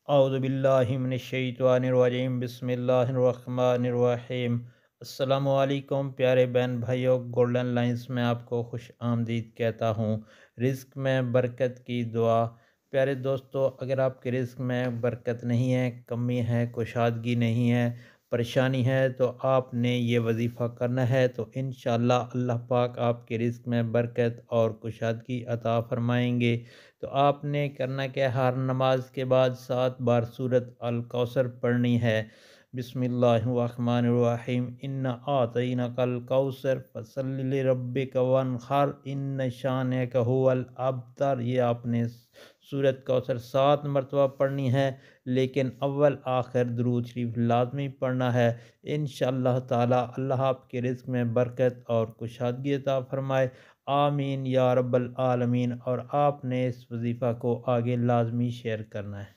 اعوذ باللہ من الشیطان الرجیم، بسم اللہ الرحمن الرحیم۔ السلام علیکم پیارے بہن بھائیوں، گولڈن لائنز میں آپ کو خوش آمدید کہتا ہوں۔ رزق میں برکت کی دعا۔ پیارے دوستو، اگر آپ کے رزق میں برکت نہیں ہے، کمی ہے، کشادگی نہیں ہے، پریشانی ہے، تو آپ نے یہ وظیفہ کرنا ہے تو انشاءاللہ اللہ پاک آپ کے رزق میں برکت اور کشادگی عطا فرمائیں گے۔ تو آپ نے کرنا کہ ہر نماز کے بعد 7 بار سورۃ الکوثر پڑھنی ہے۔ بسم اللہ الرحمن الرحیم، انا اعطیناک الکوثر فصلی لربک وانحر ان شانک هو الابتر۔ یہ آپ نے سورۃ کوثر 7 مرتبہ پڑھنی ہے، لیکن اول آخر درود شریف لازمی پڑھنا ہے۔ انشاءاللہ تعالی اللہ آپ کے رزق میں برکت اور کشادگی عطا فرمائے، آمین یا رب العالمین۔ اور آپ نے اس وظیفہ کو آگے لازمی شیئر کرنا ہے۔